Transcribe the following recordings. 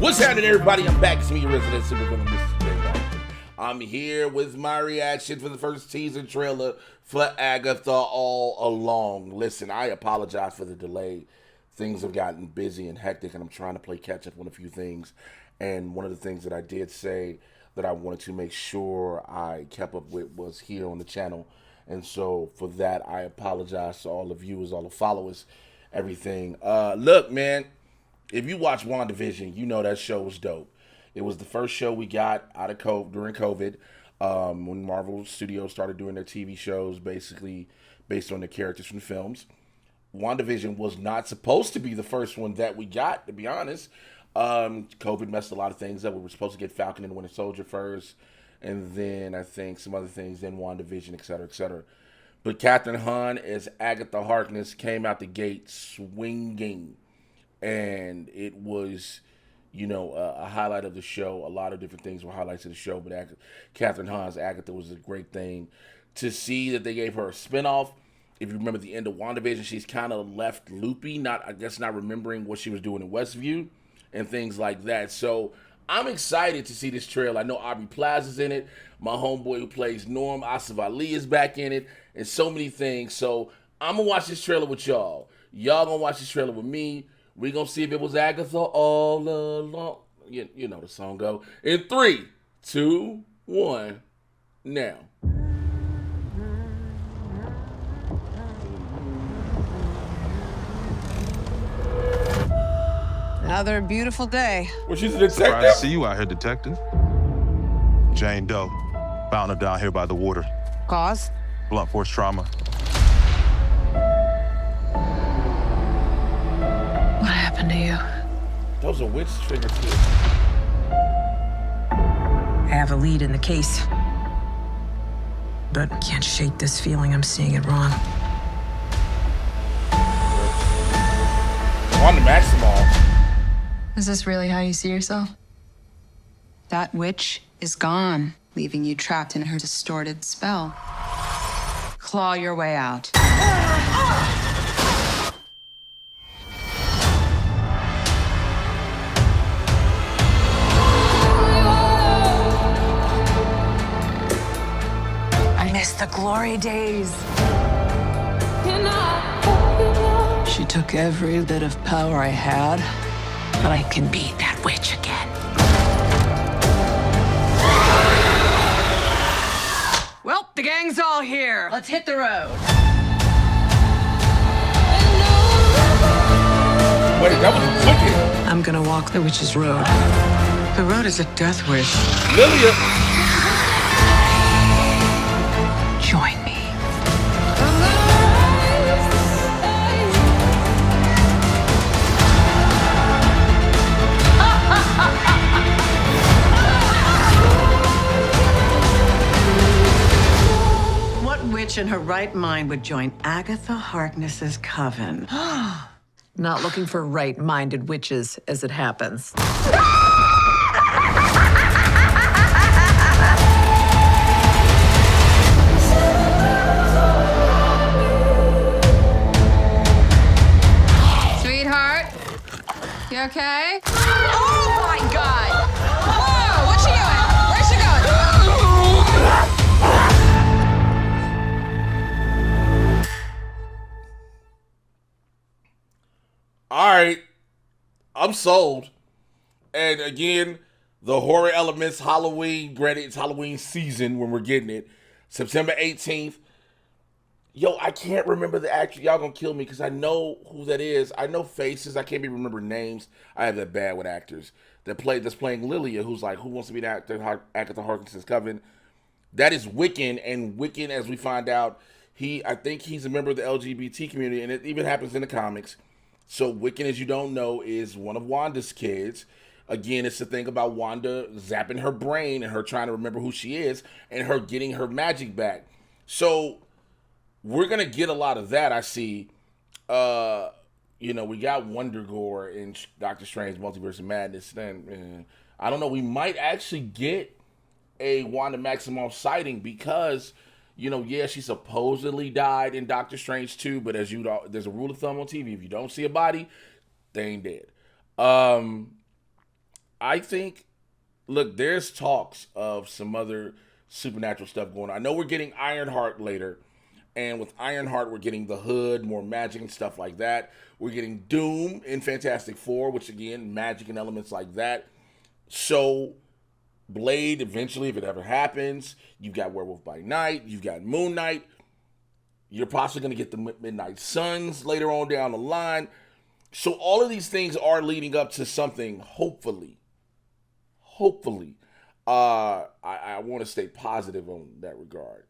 What's happening, everybody? I'm back. It's me, your resident supervillain, Mr. J. Washington. I'm here with my reaction for the first teaser trailer for Agatha All Along. Listen, I apologize for the delay. Things have gotten busy and hectic, and I'm trying to play catch up on a few things. And one of the things that I did say that I wanted to make sure I kept up with was here on the channel. And so for that, I apologize to all the viewers, all the followers, everything. Look, man. If you watch WandaVision, you know that show was dope. It was the first show we got out of COVID during COVID, when Marvel Studios started doing their TV shows, basically based on the characters from the films. WandaVision was not supposed to be the first one that we got, to be honest. COVID messed a lot of things up. We were supposed to get Falcon and the Winter Soldier first, and then I think some other things, then WandaVision, etc., etc. But Kathryn Hahn as Agatha Harkness came out the gate swinging. And it was, a highlight of the show. A lot of different things were highlights of the show, but Kathryn Hahn's Agatha was a great thing. To see that they gave her a spinoff. If you remember the end of WandaVision, she's kind of left loopy, not remembering what she was doing in Westview and things like that. So I'm excited to see this trailer. I know Aubrey Plaza's in it. My homeboy who plays Norm, Asif Ali, is back in it, and so many things. So I'm going to watch this trailer with y'all. Y'all going to watch this trailer with me. We're going to see if it was Agatha all along. You know the song go. In 3, 2, 1, now. Another beautiful day. Well, she's a detective. Surprised to see you out here, detective. Jane Doe. Found her down here by the water. Cause? Blunt force trauma. What happened to you? Those are witch triggers too. I have a lead in the case, but I can't shake this feeling I'm seeing it wrong. Wanda Maximoff. Is this really how you see yourself? That witch is gone, leaving you trapped in her distorted spell. Claw your way out. I miss the glory days. She took every bit of power I had, but I can beat that witch again. Well, the gang's all here. Let's hit the road. Wait, that was wicked. I'm gonna walk the witch's road. The road is a death wish. Lilia. Join me. What witch in her right mind would join Agatha Harkness's coven? Not looking for right-minded witches, as it happens. Sweetheart, you okay? Oh my God! Whoa! What's she doing? Where's she going? All right, I'm sold. And again, the horror elements, Halloween, granted it's Halloween season when we're getting it. September 18th. Yo, I can't remember the actor. Y'all gonna kill me because I know who that is. I know faces. I can't even remember names. I have that bad with actors. That's playing Lilia, who's like, who wants to be the actor, Agatha Harkness's coven. That is Wiccan, and Wiccan, as we find out, I think he's a member of the LGBT community, and it even happens in the comics. So Wiccan, as you don't know, is one of Wanda's kids. Again, it's the thing about Wanda zapping her brain and her trying to remember who she is and her getting her magic back. So we're going to get a lot of that, I see. We got Wonder-Gore in Doctor Strange Multiverse of Madness. Then I don't know, we might actually get a Wanda Maximoff sighting because, she supposedly died in Doctor Strange 2, but as you know, there's a rule of thumb on TV. If you don't see a body, they ain't dead. I think, look, there's talks of some other supernatural stuff going on. I know we're getting Ironheart later, and with Ironheart, we're getting the Hood, more magic and stuff like that. We're getting Doom in Fantastic Four, which again, magic and elements like that. So, Blade, eventually, if it ever happens, you've got Werewolf by Night, you've got Moon Knight. You're possibly going to get the Midnight Suns later on down the line. So all of these things are leading up to something, hopefully. I want to stay positive on that regard.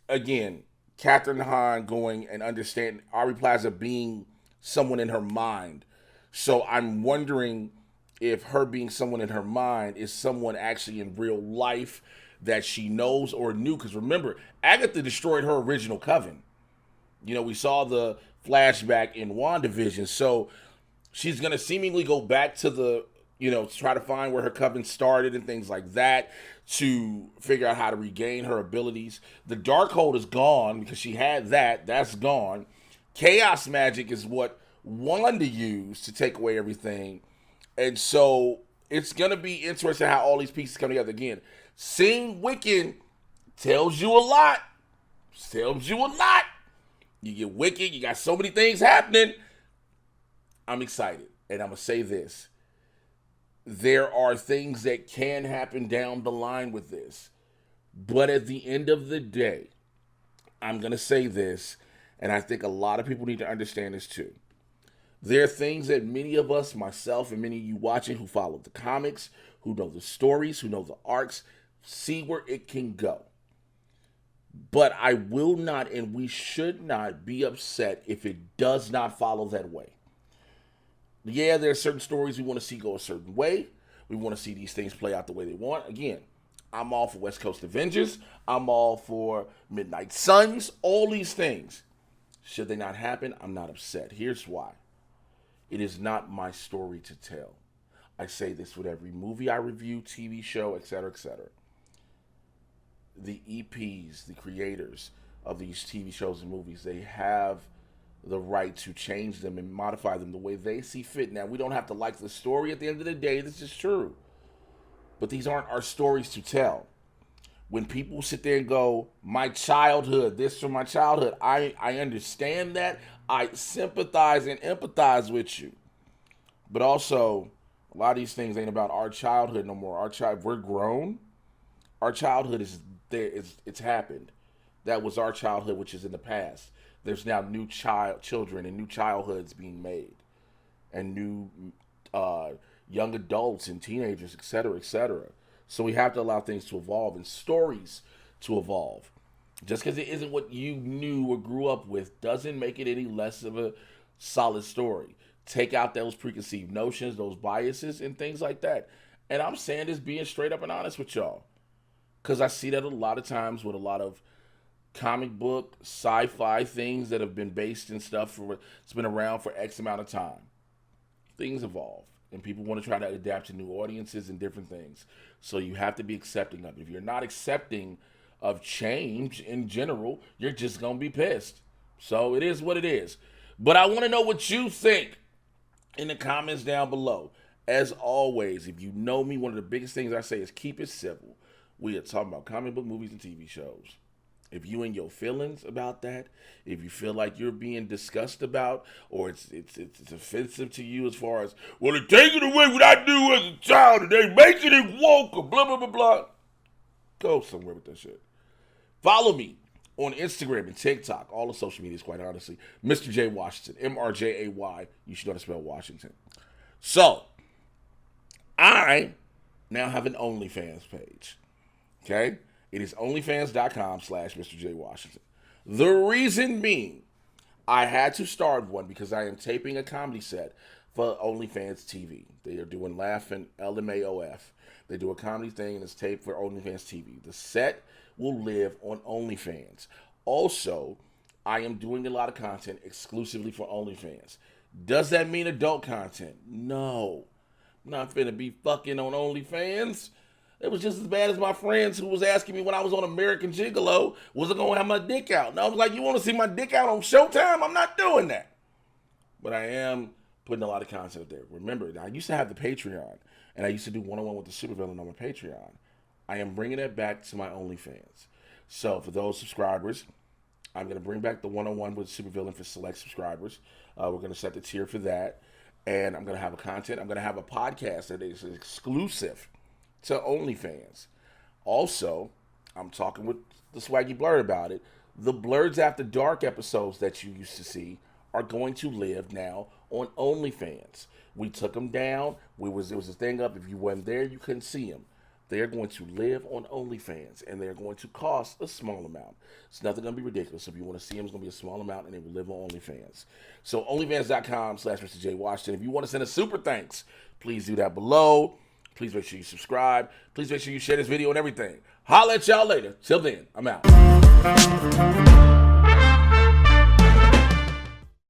Again, Catherine Hahn going and understanding Aubrey Plaza being someone in her mind. So I'm wondering if her being someone in her mind is someone actually in real life that she knows or knew. Because remember, Agatha destroyed her original coven. You know, we saw the flashback in WandaVision. So she's going to seemingly go back to the, you know, try to find where her coven started and things like that to figure out how to regain her abilities. The Darkhold is gone because she had that. That's gone. Chaos magic is what Wanda used to take away everything. And so it's going to be interesting how all these pieces come together. Again, seeing Wiccan tells you a lot. You get Wicked, you got so many things happening. I'm excited. And I'm going to say this. There are things that can happen down the line with this. But at the end of the day, I'm going to say this, and I think a lot of people need to understand this too. There are things that many of us, myself and many of you watching who follow the comics, who know the stories, who know the arcs, see where it can go. But I will not and we should not be upset if it does not follow that way. Yeah, there are certain stories we want to see go a certain way. We want to see these things play out the way they want. Again, I'm all for West Coast Avengers. I'm all for Midnight Suns. All these things. Should they not happen, I'm not upset. Here's why. It is not my story to tell. I say this with every movie I review, TV show, etc., etc. The EPs, the creators of these TV shows and movies, they have the right to change them and modify them the way they see fit. Now, we don't have to like the story at the end of the day. This is true. But these aren't our stories to tell. When people sit there and go, my childhood, this from my childhood, I understand that. I sympathize and empathize with you. But also, a lot of these things ain't about our childhood no more. We're grown. Our childhood is there. It's happened. That was our childhood, which is in the past. There's now new children and new childhoods being made, and new young adults and teenagers, etc., etc. So we have to allow things to evolve and stories to evolve. Just because it isn't what you knew or grew up with doesn't make it any less of a solid story. Take out those preconceived notions, those biases, and things like that. And I'm saying this being straight up and honest with y'all, because I see that a lot of times with a lot of comic book, sci-fi things that have been based in stuff it's been around for X amount of time. Things evolve, and people want to try to adapt to new audiences and different things. So you have to be accepting of it. If you're not accepting of change in general, you're just going to be pissed. So it is what it is. But I want to know what you think in the comments down below. As always, if you know me, one of the biggest things I say is keep it civil. We are talking about comic book movies and TV shows. If you in your feelings about that, if you feel like you're being discussed about, or it's offensive to you as far as, well, they're taking away what I knew as a child and they making it woke or blah, blah, blah, blah. Go somewhere with that shit. Follow me on Instagram and TikTok, all the social medias, quite honestly. Mr. J Washington, MRJAY. You should know how to spell Washington. So, I now have an OnlyFans page. Okay? It is onlyfans.com/Mr. J Washington. The reason being, I had to start one because I am taping a comedy set for OnlyFans TV. They are doing Laugh and LMAOF. They do a comedy thing and it's taped for OnlyFans TV. The set will live on OnlyFans. Also, I am doing a lot of content exclusively for OnlyFans. Does that mean adult content? No. I'm not finna be fucking on OnlyFans. It was just as bad as my friends who was asking me when I was on American Gigolo, was I going to have my dick out? And I was like, you want to see my dick out on Showtime? I'm not doing that. But I am putting a lot of content up there. Remember, I used to have the Patreon, and I used to do one-on-one with the supervillain on my Patreon. I am bringing that back to my OnlyFans. So for those subscribers, I'm going to bring back the one-on-one with supervillain for select subscribers. We're going to set the tier for that. And I'm going to have a content. I'm going to have a podcast that is exclusive to OnlyFans. Also, I'm talking with the Swaggy Blurred about it. The Blurs After Dark episodes that you used to see are going to live now on OnlyFans. We took them down. There was a thing up. If you weren't there, you couldn't see them. They're going to live on OnlyFans, and they're going to cost a small amount. It's nothing going to be ridiculous. So if you want to see them, it's going to be a small amount, and they will live on OnlyFans. So onlyfans.com/Mr. J Washington. If you want to send a super thanks, please do that below. Please make sure you subscribe. Please make sure you share this video and everything. Holla at y'all later. Till then, I'm out.